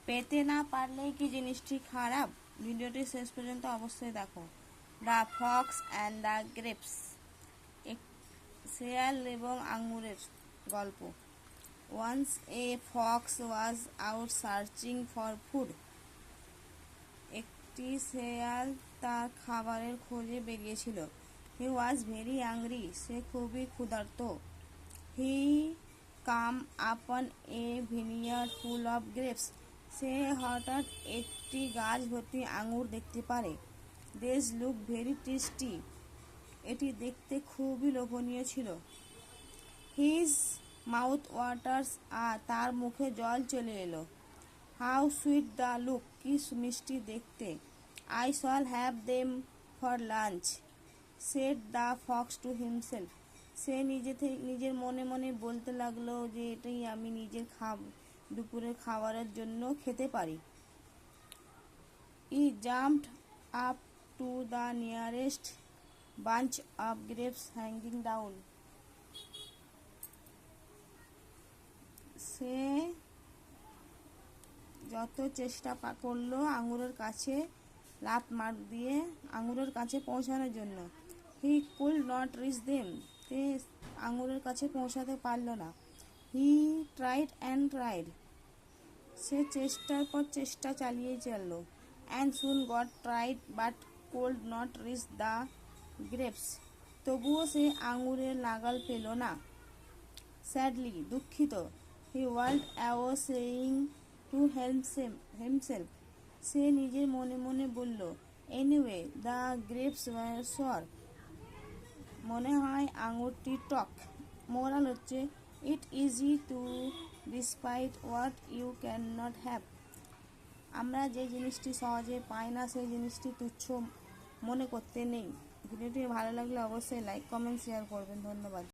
পেতে না পারলেই কি জিনিসটি খারাপ? ভিডিওটি শেষ পর্যন্ত অবশ্যই দেখো। The fox and the grapes, শেয়াল এবং আঙুরের গল্প। Once a fox was out searching for food. একটি শেয়াল তার খাবারের খোঁজে বেরিয়েছিল। হি ওয়াজ ভেরি হাংরি, সে খুবই ক্ষুধার্ত। হি কাম আপন এ ভিনিয়ার্ড ফুল অফ গ্রেপস, সে হঠাৎ একটি গাছ ভর্তি আঙুর দেখতে পারে। দেজ লুক ভেরি টেস্টি, এটি দেখতে খুবই লোভনীয় ছিল। হিজ মাউথ ওয়াটার্স, তার মুখে জল চলে এলো। হাউ সুইট দ্য লুক, কি মিষ্টি দেখতে। I shall have them for lunch, said the fox to himself, সে নিজের মনে মনে বলতে লাগলো যে এটাই আমি নিজের দুপুরের খাবারের জন্য খেতে পারি। He jumped up to the nearest bunch of grapes hanging down, সে যত চেষ্টা করলো আঙুরের কাছে লাফ মার দিয়ে আঙুরের কাছে পৌঁছানোর জন্য। He could not reach them, সে আঙুরের কাছে পৌঁছাতে পারল না। হি ট্রাইড অ্যান্ড ট্রাইড, সে চেষ্টার পর চেষ্টা চালিয়ে চলল। And soon got tried but could not reach the grapes, তবুও সে আঙুরের নাগাল পেল না। স্যাডলি, দুঃখিত। He want away saying to himself, সে নিজের মনে মনে বলল। এনিওয়ে দ্য গ্রেপস ওয়ার সর, মনে হয় আঙুরটি টক। মোরাল হচ্ছে, it easy to despise what you can not have, আমরা যে জিনিসটি সহজে পাই না সেই জিনিসটি তুচ্ছ মনে করতে নেই। ভিডিওটি ভালো লাগলে অবশ্যই লাইক কমেন্ট শেয়ার করবেন। ধন্যবাদ।